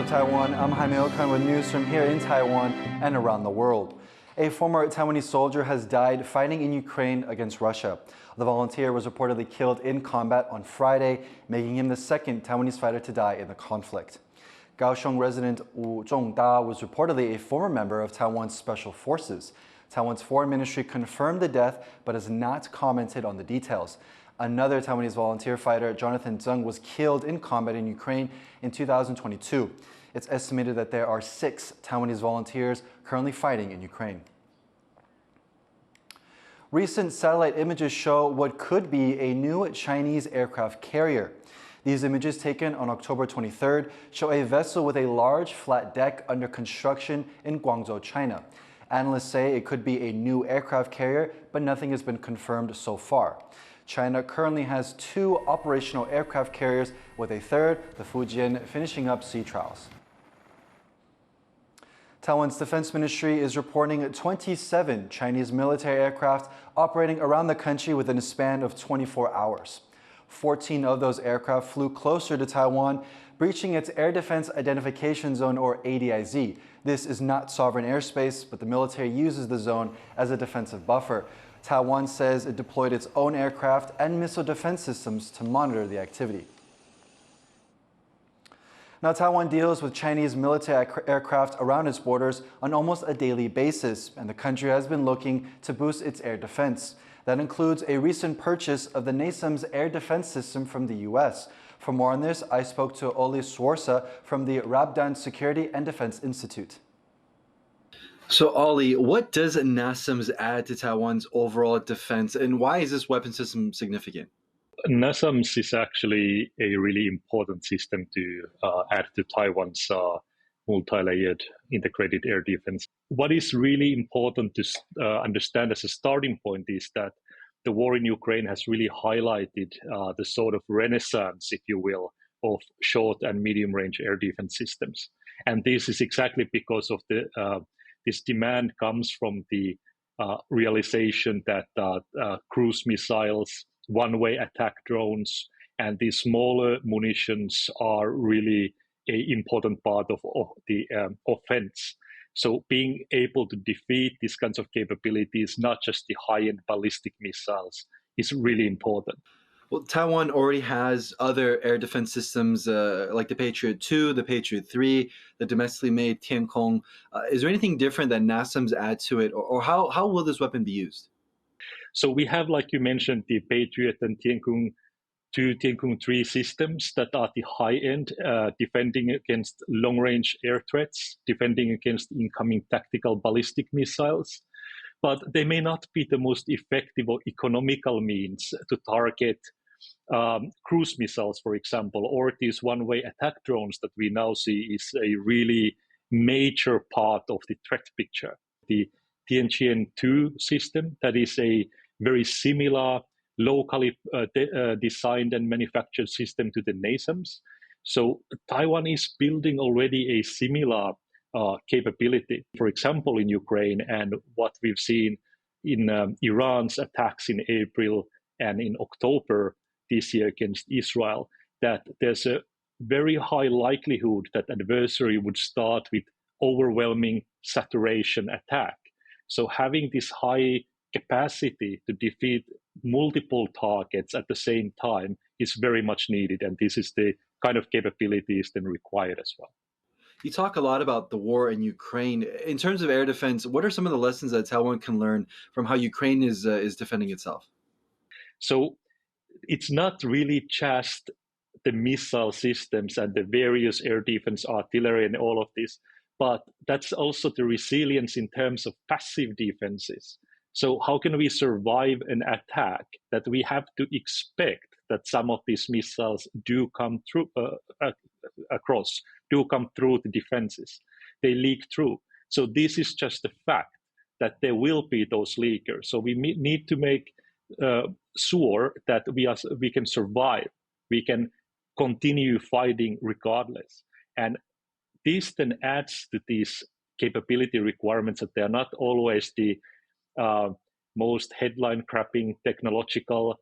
Taiwan, I'm Jaime Ocon with news from here in Taiwan and around the world. A former Taiwanese soldier has died fighting in Ukraine against Russia. The volunteer was reportedly killed in combat on Friday, making him the second Taiwanese fighter to die in the conflict. Kaohsiung resident Wu Zhongda was reportedly a former member of Taiwan's Special Forces. Taiwan's foreign ministry confirmed the death but has not commented on the details. Another Taiwanese volunteer fighter, Jonathan Zeng, was killed in combat in Ukraine in 2022. It's estimated that there are 6 Taiwanese volunteers currently fighting in Ukraine. Recent satellite images show what could be a new Chinese aircraft carrier. These images taken on October 23rd show a vessel with a large flat deck under construction in Guangzhou, China. Analysts say it could be a new aircraft carrier, but nothing has been confirmed so far. China currently has 2 operational aircraft carriers, with a third, the Fujian, finishing up sea trials. Taiwan's Defense Ministry is reporting 27 Chinese military aircraft operating around the country within a span of 24 hours. 14 of those aircraft flew closer to Taiwan, breaching its Air Defense Identification Zone, or ADIZ. This is not sovereign airspace, but the military uses the zone as a defensive buffer. Taiwan says it deployed its own aircraft and missile defense systems to monitor the activity. Now, Taiwan deals with Chinese military aircraft around its borders on almost a daily basis, and the country has been looking to boost its air defense. That includes a recent purchase of the NASAMS air defense system from the U.S. For more on this, I spoke to Oli Swarsa from the Rabdan Security and Defense Institute. So, Ollie, what does NASAMS add to Taiwan's overall defense, and why is this weapon system significant? NASAMS is actually a really important system to add to Taiwan's multi-layered integrated air defense. What is really important to understand as a starting point is that the war in Ukraine has really highlighted the sort of renaissance, if you will, of short and medium-range air defense systems. And this is exactly because of this demand comes from the realization that cruise missiles, one-way attack drones, and these smaller munitions are really an important part of the offense. So being able to defeat these kinds of capabilities, not just the high-end ballistic missiles, is really important. Well, Taiwan already has other air defense systems like the Patriot 2, the Patriot 3, the domestically made Tiankong. Is there anything different that NASAMS add to it, or how will this weapon be used? So we have, like you mentioned, the Patriot and Tiankong 2, Tiankong 3 systems that are the high-end, defending against long-range air threats, defending against incoming tactical ballistic missiles. But they may not be the most effective or economical means to target cruise missiles, for example, or these one-way attack drones that we now see is a really major part of the threat picture. The Tianqian-2 system, that is a very similar, locally designed and manufactured system to the NASAMS. So Taiwan is building already a similar capability, for example, in Ukraine, and what we've seen in Iran's attacks in April and in October this year against Israel, that there's a very high likelihood that adversary would start with overwhelming saturation attack. So having this high capacity to defeat multiple targets at the same time is very much needed, and this is the kind of capabilities then required as well. You talk a lot about the war in Ukraine. In terms of air defense, what are some of the lessons that Taiwan can learn from how Ukraine is defending itself? So it's not really just the missile systems and the various air defense artillery and all of this, but that's also the resilience in terms of passive defenses. So how can we survive an attack that we have to expect that some of these missiles do come through the defenses? They leak through. So this is just a fact that there will be those leakers. So we need to make sure that we can survive. We can continue fighting regardless. And this then adds to these capability requirements that they are not always the most headline-grabbing technological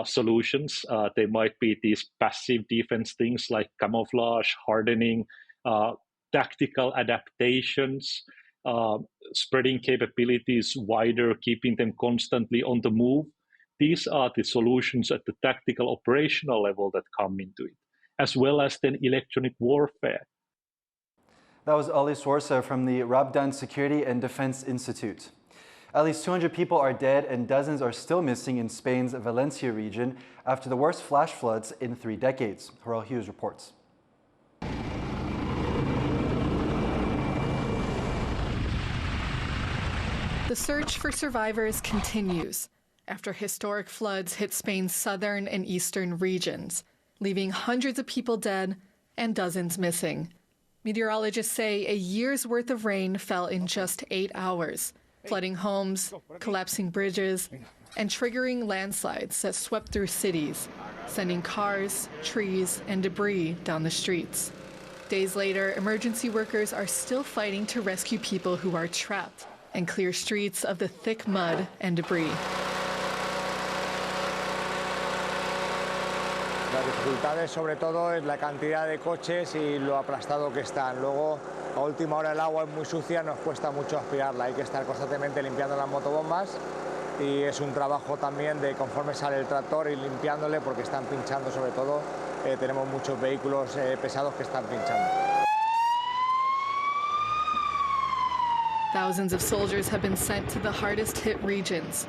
solutions. They might be these passive defense things like camouflage, hardening, tactical adaptations, spreading capabilities wider, keeping them constantly on the move. These are the solutions at the tactical operational level that come into it, as well as then electronic warfare. That was Ali Swarsa from the Rabdan Security and Defense Institute. At least 200 people are dead and dozens are still missing in Spain's Valencia region after the worst flash floods in 3 decades. Harrell Hughes reports. The search for survivors continues after historic floods hit Spain's southern and eastern regions, leaving hundreds of people dead and dozens missing. Meteorologists say a year's worth of rain fell in just 8 hours, flooding homes, collapsing bridges, and triggering landslides that swept through cities, sending cars, trees, and debris down the streets. Days later, emergency workers are still fighting to rescue people who are trapped and clear streets of the thick mud and debris. Las dificultades sobre todo es la cantidad de coches y lo aplastado que están. Luego, a última hora el agua es muy sucia, nos cuesta mucho aspirarla. Hay que estar constantemente limpiando las motobombas y es un trabajo también de conforme sale el tractor ir limpiándole porque están pinchando sobre todo. Tenemos muchos vehículos pesados que están pinchando. Thousands of soldiers have been sent to the hardest hit regions.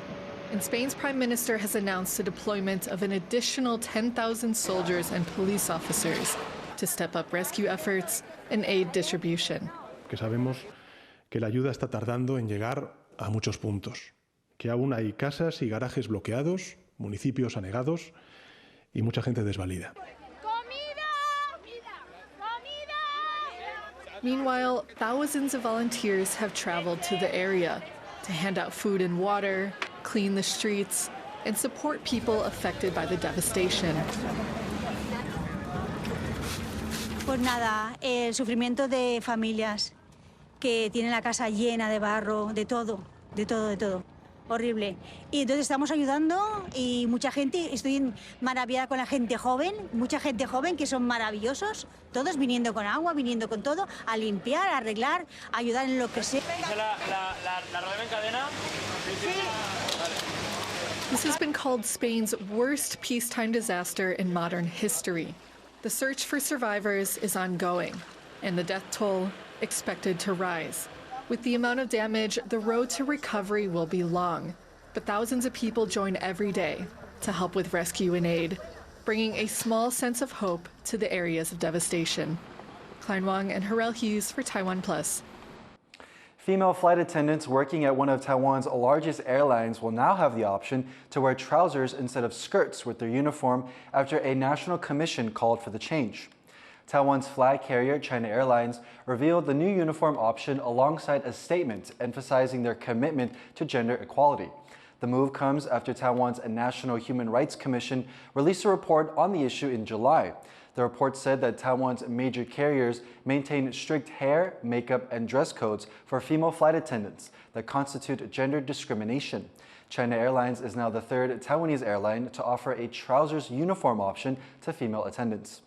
And Spain's prime minister has announced the deployment of an additional 10,000 soldiers and police officers to step up rescue efforts and aid distribution. Que sabemos que la ayuda está tardando en llegar a muchos puntos, que aún hay casas y garajes bloqueados, municipios anegados y mucha gente desvalida. Meanwhile, thousands of volunteers have traveled to the area to hand out food and water, clean the streets, and support people affected by the devastation. Pues nada, el sufrimiento de familias que tienen la casa llena de barro, de todo. Horrible. Y entonces estamos ayudando y mucha gente, estoy maravillada con la gente joven, mucha gente joven que son maravillosos, todos viniendo con agua, viniendo con todo, a limpiar, a arreglar, a ayudar en lo que sea. ¿La rodea en cadena? Sí. This has been called Spain's worst peacetime disaster in modern history. The search for survivors is ongoing, and the death toll expected to rise. With the amount of damage, the road to recovery will be long, but thousands of people join every day to help with rescue and aid, bringing a small sense of hope to the areas of devastation. Klein Wang and Harrell Hughes for TaiwanPlus. Female flight attendants working at one of Taiwan's largest airlines will now have the option to wear trousers instead of skirts with their uniform after a national commission called for the change. Taiwan's flag carrier, China Airlines, revealed the new uniform option alongside a statement emphasizing their commitment to gender equality. The move comes after Taiwan's National Human Rights Commission released a report on the issue in July. The report said that Taiwan's major carriers maintain strict hair, makeup, and dress codes for female flight attendants that constitute gender discrimination. China Airlines is now the third Taiwanese airline to offer a trousers uniform option to female attendants.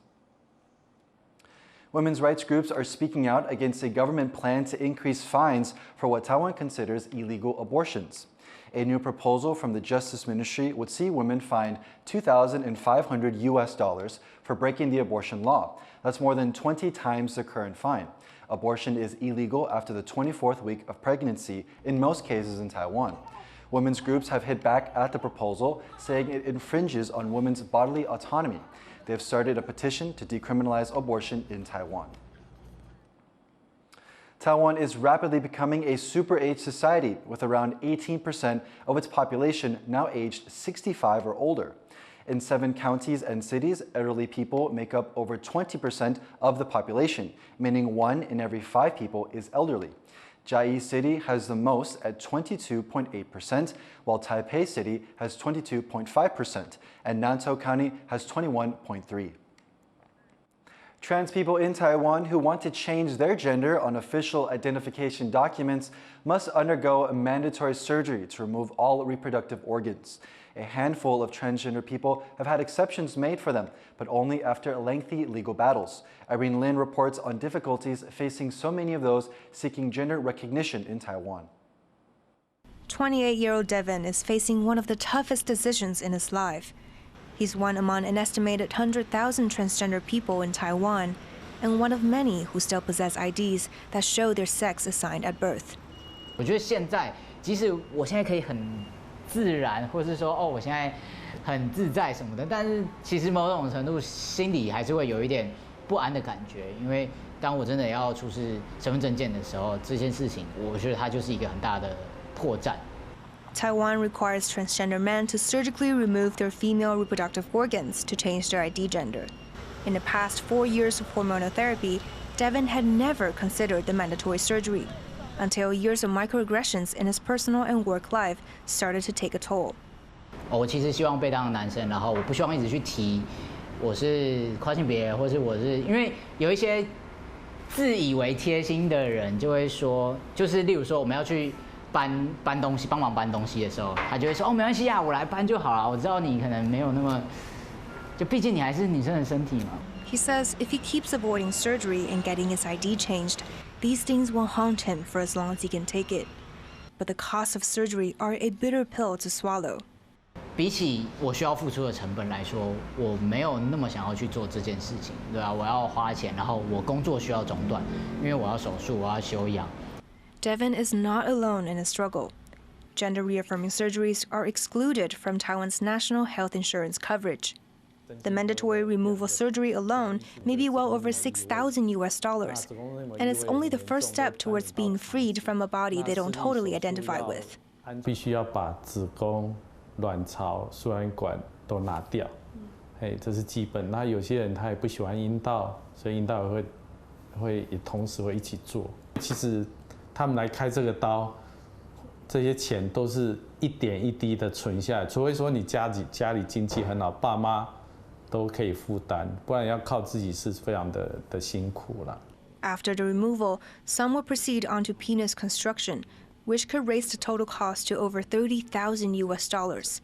Women's rights groups are speaking out against a government plan to increase fines for what Taiwan considers illegal abortions. A new proposal from the Justice Ministry would see women fined $2,500 for breaking the abortion law. That's more than 20 times the current fine. Abortion is illegal after the 24th week of pregnancy in most cases in Taiwan. Women's groups have hit back at the proposal, saying it infringes on women's bodily autonomy. They've started a petition to decriminalize abortion in Taiwan. Taiwan is rapidly becoming a super-age society, with around 18% of its population now aged 65 or older. In 7 counties and cities, elderly people make up over 20% of the population, meaning 1 in every 5 people is elderly. Chiayi City has the most at 22.8%, while Taipei City has 22.5%, and Nantou County has 21.3%. Trans people in Taiwan who want to change their gender on official identification documents must undergo a mandatory surgery to remove all reproductive organs. A handful of transgender people have had exceptions made for them, but only after lengthy legal battles. Irene Lin reports on difficulties facing so many of those seeking gender recognition in Taiwan. 28-year-old Devin is facing one of the toughest decisions in his life. He's one among an estimated 100,000 transgender people in Taiwan, and one of many who still possess IDs that show their sex assigned at birth. 我觉得现在，即使我现在可以很自然，或是说我现在很自在什么的，但是其实某种程度心里还是会有一点不安的感觉，因为当我真的要出示身份证件的时候，这件事情我觉得它就是一个很大的破绽。 Taiwan requires transgender men to surgically remove their female reproductive organs to change their ID gender. In the past 4 years of hormonal therapy, Devin had never considered the mandatory surgery, until years of microaggressions in his personal and work life started to take a toll. 我其实希望被当男生，然后我不希望一直去提我是跨性别，或是我是因为有一些自以为贴心的人就会说，就是例如说我们要去。 搬东西，帮忙搬东西的时候，他就会说：“哦，没关系啊，我来搬就好了。我知道你可能没有那么，就毕竟你还是女生的身体嘛。” He says if he keeps avoiding surgery and getting his ID changed, these things will haunt him for as long as he can take it. But the costs of surgery are a bitter pill to swallow. 比起我需要付出的成本来说，我没有那么想要去做这件事情，对吧？我要花钱，然后我工作需要中断，因为我要手术，我要休养。 Devin is not alone in his struggle. Gender reaffirming surgeries are excluded from Taiwan's national health insurance coverage. The mandatory removal surgery alone may be well over $6,000 and it's only the first step towards being freed from a body they don't totally identify with. 必须要把子宫、卵巢、输卵管都拿掉，这是基本。那有些人他也不喜欢阴道，所以阴道也同时会一起做。其实。 他们来开这个刀，这些钱都是一点一滴的存下来，除非说你家里经济很好，爸妈都可以负担，不然要靠自己是非常的辛苦了。After the removal, some will proceed onto penis construction, which could raise the total cost to over $30,000.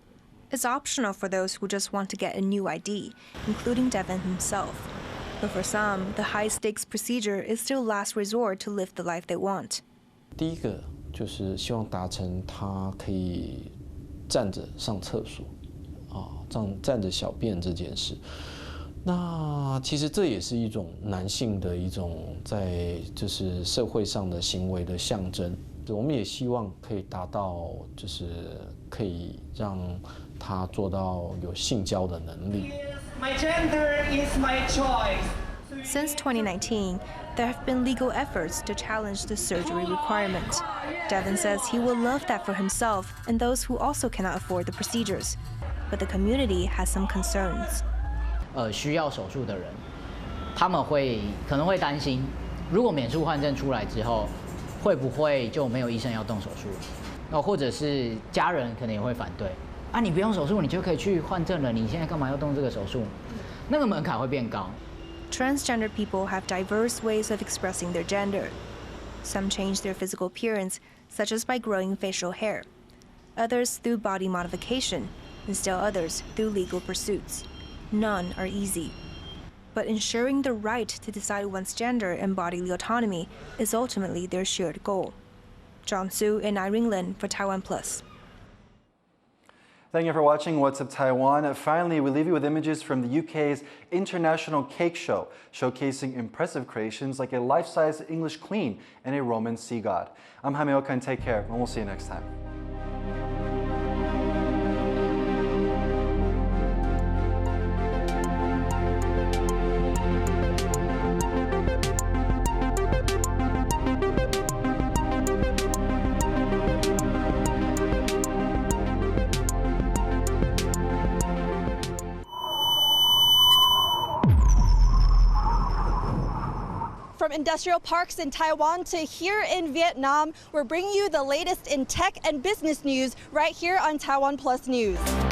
It's optional for those who just want to get a new ID, including Devin himself. But for some, the high-stakes procedure is still last resort to live the life they want. 第一个就是希望达成他可以站着上厕所，站着小便这件事。那其实这也是一种男性的一种在就是社会上的行为的象征。我们也希望可以达到，就是可以让他做到有性交的能力。My gender is my choice. Since 2019, there have been legal efforts to challenge the surgery requirement. Devin says he will love that for himself and those who also cannot afford the procedures. But the community has some concerns. 需要手术的人，他们可能会担心，如果免术换证出来之后，会不会就没有医生要动手术？或者是家人可能也会反对。啊，你不用手术，你就可以去换证了，你现在干嘛要动这个手术？那个门槛会变高。 Transgender people have diverse ways of expressing their gender. Some change their physical appearance, such as by growing facial hair. Others through body modification, and still others through legal pursuits. None are easy. But ensuring the right to decide one's gender and bodily autonomy is ultimately their shared goal. John Su and Irene Lin for TaiwanPlus. Thank you for watching What's Up Taiwan. Finally, we leave you with images from the UK's International Cake Show, showcasing impressive creations like a life-size English queen and a Roman sea god. I'm Jaime Ocon. Take care, and we'll see you next time. From industrial parks in Taiwan to here in Vietnam, we're bringing you the latest in tech and business news right here on TaiwanPlus News.